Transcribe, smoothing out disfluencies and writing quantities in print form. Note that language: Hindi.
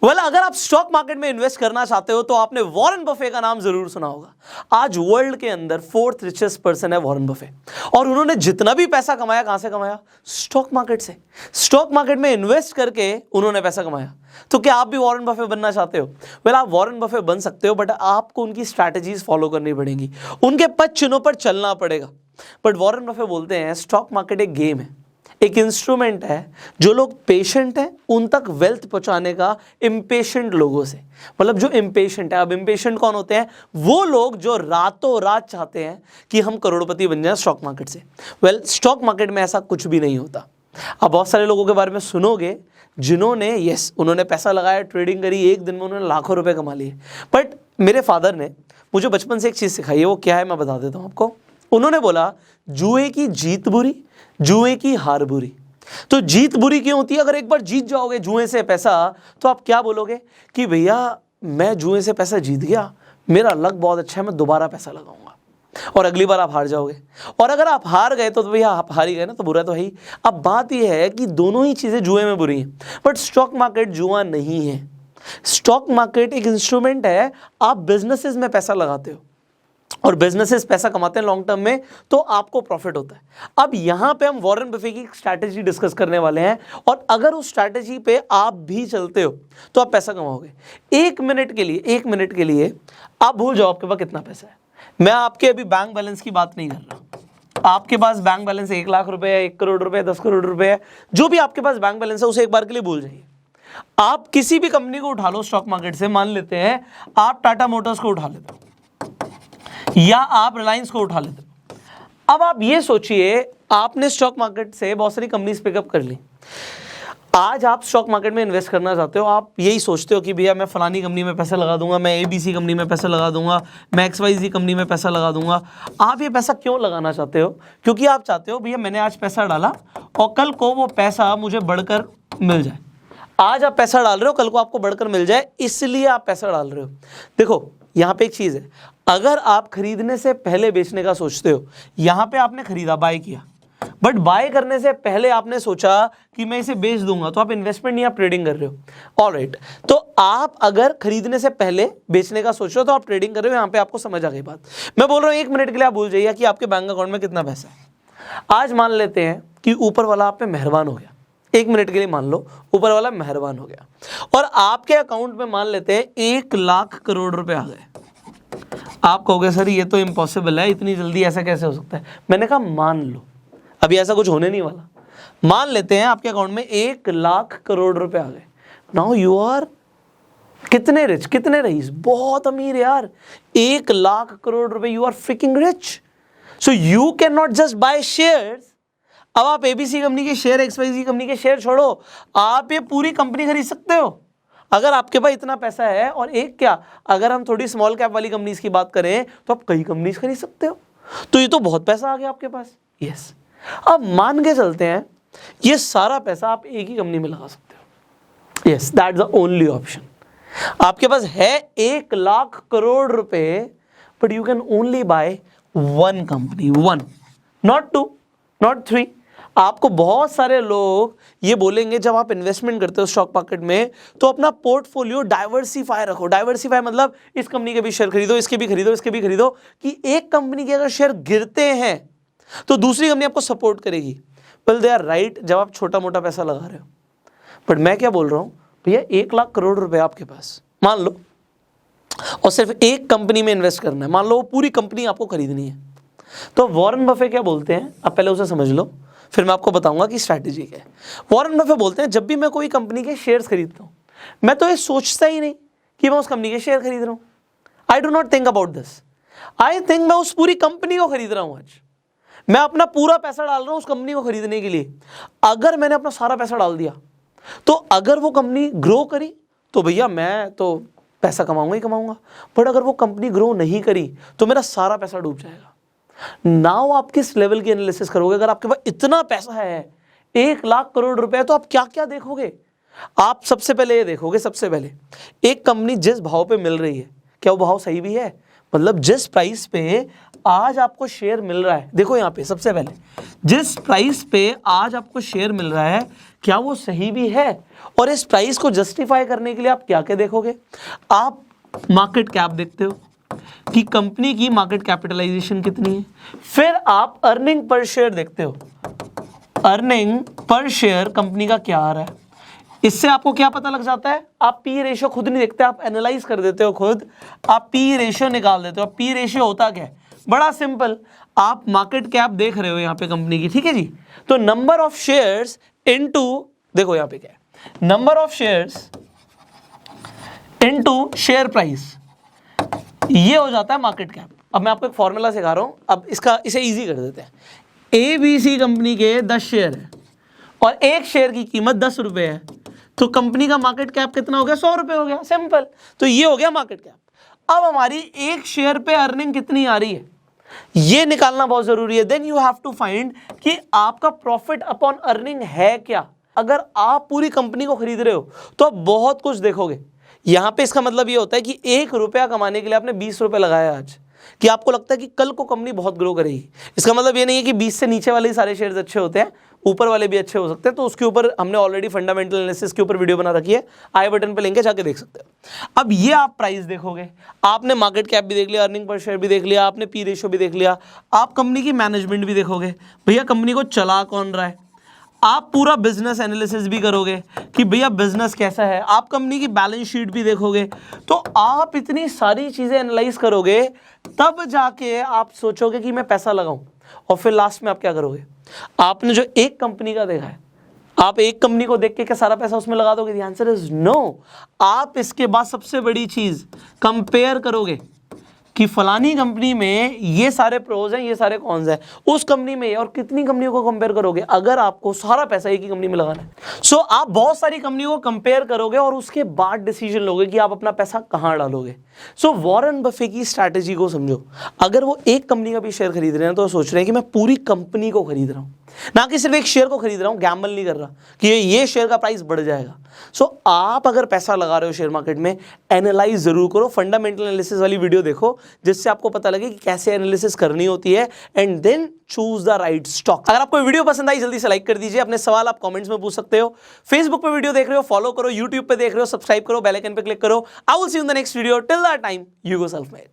अगर आप स्टॉक मार्केट में इन्वेस्ट करना चाहते हो तो आपने वॉरेन बफे का नाम जरूर सुना होगा। आज वर्ल्ड के अंदर 4th रिचेस्ट पर्सन है वॉरेन बफे, और उन्होंने जितना भी पैसा कमाया कहां से कमाया? स्टॉक मार्केट से। स्टॉक मार्केट में इन्वेस्ट करके उन्होंने पैसा कमाया। तो क्या आप भी वॉरेन बफे बनना चाहते हो? आप वॉरेन बफे बन सकते हो, बट आपको उनकी स्ट्रैटेजीज फॉलो करनी पड़ेंगी, उनके पद चिन्हों पर चलना पड़ेगा। बट वॉरेन बफे बोलते हैं स्टॉक मार्केट एक गेम है, एक इंस्ट्रूमेंट है। जो लोग पेशेंट हैं उन तक वेल्थ पहुंचाने का इम्पेशेंट लोगों से, जो इम्पेशेंट है। अब इम्पेशेंट कौन होते हैं? वो लोग जो रातों रात चाहते हैं कि हम करोड़पति बन जाएं स्टॉक मार्केट से। स्टॉक मार्केट में ऐसा कुछ भी नहीं होता। आप बहुत सारे लोगों के बारे में सुनोगे जिन्होंने उन्होंने पैसा लगाया, ट्रेडिंग करी, एक दिन में उन्होंने लाखों रुपए कमा लिए। बट मेरे फादर ने मुझे बचपन से एक चीज़ सिखाई है, वो क्या है मैं बता देता हूँ आपको। उन्होंने बोला जुए की जीत बुरी, जुए की हार बुरी। तो जीत बुरी क्यों होती है? अगर एक बार जीत जाओगे जुए से पैसा, तो आप क्या बोलोगे कि भैया मैं जुए से पैसा जीत गया, मेरा लक बहुत अच्छा है, मैं दोबारा पैसा लगाऊंगा। और अगली बार आप हार जाओगे। और अगर आप हार गए तो भैया आप हार ही गए ना, तो बुरा तो है ही। अब बात यह है कि दोनों ही चीज़ें जुए में बुरी हैं, बट स्टॉक मार्केट जुआ नहीं है। स्टॉक मार्केट एक इंस्ट्रूमेंट है। आप बिजनेसेस में पैसा लगाते हो और बिजनेसेस पैसा कमाते हैं लॉन्ग टर्म में, तो आपको प्रॉफिट होता है। अब यहां पे हम वॉरेन बफे की स्ट्रैटेजी डिस्कस करने वाले हैं, और अगर उस स्ट्रैटेजी पे आप भी चलते हो तो आप पैसा कमाओगे। एक मिनट के लिए आप भूल जाओ आपके पास कितना पैसा है। मैं आपके अभी बैंक बैलेंस की बात नहीं कर रहा। आपके पास बैंक बैलेंस 1 लाख रुपए है, 1 करोड़ रुपए, 10 करोड़ रुपए है, जो भी आपके पास बैंक बैलेंस है उसे एक बार के लिए भूल जाइए। आप किसी भी कंपनी को उठा लो स्टॉक मार्केट से, मान लेते हैं आप टाटा मोटर्स को उठा लेते हो या आप रिलायंस को उठा लेते हो। अब आप ये सोचिए, आपने स्टॉक मार्केट से बहुत सारी कंपनीज पिकअप कर ली। आज आप स्टॉक मार्केट में इन्वेस्ट करना चाहते हो, आप यही सोचते हो कि भैया मैं फलानी कंपनी में पैसा लगा दूंगा, मैं ABC कंपनी में पैसा लगा दूंगा, मैं XYZ कंपनी में पैसा लगा दूंगा। आप ये पैसा क्यों लगाना चाहते हो? क्योंकि आप चाहते हो भैया मैंने आज पैसा डाला और कल को वो पैसा मुझे बढ़कर मिल जाए। आज आप पैसा डाल रहे हो, कल को आपको बढ़कर मिल जाए, इसलिए आप पैसा डाल रहे हो। देखो यहाँ पे एक चीज़ है, अगर आप खरीदने से पहले बेचने का सोचते हो, यहाँ पे आपने खरीदा, बाय किया, बट बाय करने से पहले आपने सोचा कि मैं इसे बेच दूंगा, तो आप इन्वेस्टमेंट नहीं, आप ट्रेडिंग कर रहे हो। ऑलराइट, तो आप अगर खरीदने से पहले बेचने का सोच रहे हो तो आप ट्रेडिंग कर रहे हो। यहाँ पे आपको समझ आ गई बात। मैं बोल रहा हूँ 1 मिनट के लिए आप भूल जाइए कि आपके बैंक अकाउंट में कितना पैसा है। आज मान लेते हैं कि ऊपर वाला आप पे मेहरबान हो गया, 1 मिनट के लिए मान लो ऊपर वाला मेहरबान हो गया, और आपके अकाउंट में मान लेते हैं 1 लाख करोड़ रुपए आ गए। आप कहोगे सर ये तो इम्पॉसिबल है, इतनी जल्दी ऐसा कैसे हो सकता है? मैंने कहा मान लो, अभी ऐसा कुछ होने नहीं वाला। मान लेते हैं आपके अकाउंट में 1 लाख करोड़ रुपए आ गए। नाउ यू आर कितने रिच, कितने रईस, बहुत अमीर यार। 1 लाख करोड़ रुपए, you are freaking rich. So you can not just buy shares. अब आप ABC कंपनी के शेयर, XYZ कंपनी के शेयर छोड़ो, आप ये पूरी कंपनी खरीद सकते हो अगर आपके पास इतना पैसा है। और एक क्या, अगर हम थोड़ी स्मॉल कैप वाली कंपनीज की बात करें तो आप कई कंपनीज खरीद सकते हो। तो ये तो बहुत पैसा आ गया आपके पास। यस, अब मान के चलते हैं ये सारा पैसा आप एक ही कंपनी में लगा सकते हो। Yes, that's the only option. आपके पास है 1 लाख करोड़ रुपए, but you can only by 1 company, 1, not 2, not 3। आपको बहुत सारे लोग ये बोलेंगे जब आप इन्वेस्टमेंट करते हो स्टॉक मार्केट में, तो अपना पोर्टफोलियो डाइवर्सिफाई रखो। डाइवर्सिफाई मतलब इस कंपनी के भी शेयर खरीदो, इसके भी खरीदो, इसके भी खरीदो, कि एक कंपनी के अगर शेयर गिरते हैं तो दूसरी कंपनी आपको सपोर्ट करेगी। वेल दे आर राइट जब आप छोटा मोटा पैसा लगा रहे हो। बट मैं क्या बोल रहा हूँ, भैया 1 लाख करोड़ रुपए आपके पास मान लो, और सिर्फ एक कंपनी में इन्वेस्ट करना है, मान लो वो पूरी कंपनी आपको खरीदनी है। तो वॉरेन बफे क्या बोलते हैं, अब पहले उसे समझ लो, फिर मैं आपको बताऊंगा कि स्ट्रैटेजी क्या है। वॉरेन बफे बोलते हैं जब भी मैं कोई कंपनी के शेयर्स खरीदता हूँ, मैं तो ये सोचता ही नहीं कि मैं उस कंपनी के शेयर खरीद रहा हूँ। I do not think about this. I think मैं उस पूरी कंपनी को खरीद रहा हूँ। आज मैं अपना पूरा पैसा डाल रहा हूँ उस कंपनी को खरीदने के लिए। अगर मैंने अपना सारा पैसा डाल दिया तो अगर वो कंपनी ग्रो करी तो भैया मैं तो पैसा कमाऊंगा ही कमाऊंगा, बट अगर वो कंपनी ग्रो नहीं करी तो मेरा सारा पैसा डूब जाएगा। नाउ आप किस लेवल की एनालिसिस करोगे? अगर आपके पास इतना पैसा है 1 लाख करोड़ रुपए, तो आप क्या क्या देखोगे? आप सबसे पहले ये देखोगे, सबसे पहले एक कंपनी जिस भाव पे मिल रही है, क्या वो भाव सही भी है? मतलब जिस प्राइस पे आज आपको शेयर मिल रहा है, देखो यहाँ पे सबसे पहले जिस प्राइस पे आज आपको शेयर मिल रहा है, क्या वो सही भी है? और इस प्राइस को जस्टिफाई करने के लिए आप क्या क्या देखोगे? आप मार्केट कैप देखते हो कि कंपनी की मार्केट कैपिटलाइजेशन कितनी है, फिर आप अर्निंग पर शेयर देखते हो, अर्निंग पर शेयर कंपनी का क्या आ रहा है। इससे आपको क्या पता लग जाता है? आप पी रेशियो खुद नहीं देखते, आप एनालाइज कर देते हो खुद, आप पी रेशियो निकाल देते हो। पी रेशियो होता क्या है? बड़ा सिंपल, आप मार्केट कैप देख रहे हो यहाँ पे कंपनी की, ठीक है जी, तो नंबर ऑफ शेयर्स इनटू, देखो यहाँ पे क्या है, number of shares into share price, ये हो जाता है मार्केट कैप। अब मैं आपको एक फॉर्मूला सिखा रहा हूं, अब इसे इजी कर देते हैं। ABC कंपनी के 10 शेयर है और एक शेयर की कीमत 10 रुपए है, तो कंपनी का मार्केट कैप कितना हो गया? 100 रुपए हो गया, सिंपल। तो ये हो गया मार्केट कैप। अब हमारी एक शेयर पे अर्निंग कितनी आ रही है, ये निकालना बहुत जरूरी है। Then you have to find कि आपका प्रॉफिट अपॉन अर्निंग है क्या। अगर आप पूरी कंपनी को खरीद रहे हो तो आप बहुत कुछ देखोगे। यहां पे इसका मतलब ये होता है कि 1 रुपया कमाने के लिए आपने 20 रुपए लगाया आज, कि आपको लगता है कि कल को कंपनी बहुत ग्रो करेगी। इसका मतलब ये नहीं है कि 20 से नीचे वाले ही सारे शेयर्स अच्छे होते हैं, ऊपर वाले भी अच्छे हो सकते हैं। तो उसके ऊपर हमने ऑलरेडी फंडामेंटल एनालिसिस के ऊपर वीडियो बना रखी है, आई बटन पे लिंक है, जाके देख सकते हो। अब ये आप प्राइस देखोगे, आपने मार्केट कैप भी देख लिया, अर्निंग पर शेयर भी देख लिया, आपने पी रेशियो भी देख लिया, आप कंपनी की मैनेजमेंट भी देखोगे, भैया कंपनी को चला कौन रहा है। आप पूरा बिजनेस एनालिसिस भी करोगे कि भैया बिजनेस कैसा है, आप कंपनी की बैलेंस शीट भी देखोगे। तो आप इतनी सारी चीजें एनालाइज करोगे, तब जाके आप सोचोगे कि मैं पैसा लगाऊं। और फिर लास्ट में आप क्या करोगे? आपने जो एक कंपनी का देखा है, आप एक कंपनी को देख के क्या सारा पैसा उसमें लगा दोगे? The answer is no. आप इसके बाद सबसे बड़ी चीज कंपेयर करोगे कि फलानी कंपनी में ये सारे प्रोज हैं, ये सारे कॉन्स हैं, उस कंपनी में, और कितनी कंपनियों को कंपेयर करोगे अगर आपको सारा पैसा एक ही कंपनी में लगाना है। सो आप बहुत सारी कंपनियों को कंपेयर करोगे और उसके बाद डिसीजन लोगे कि आप अपना पैसा कहां डालोगे। सो वॉरेन बफे की स्ट्रैटेजी को समझो। अगर वो एक कंपनी का भी शेयर खरीद रहे हैं तो सोच रहे हैं कि मैं पूरी कंपनी को खरीद रहा हूं, ना कि सिर्फ एक शेयर को खरीद रहा हूं। गैम्बल नहीं कर रहा कि ये शेयर का प्राइस बढ़ जाएगा। सो आप अगर पैसा लगा रहे हो शेयर मार्केट में, एनालाइज जरूर करो, फंडामेंटल एनालिसिस वाली वीडियो देखो, जिससे आपको पता लगे कि कैसे एनालिसिस करनी होती है, and then choose the right stock. अगर आपको वीडियो पसंद आई जल्दी से लाइक कर दीजिए, अपने सवाल आप कमेंट्स में पूछ सकते हो। फेसबुक पे वीडियो देख रहे हो फॉलो करो, यूट्यूब पे देख रहे हो सब्सक्राइब करो, बेल आइकन पे क्लिक करो। I will see you in the next video. Till that time, you go self made.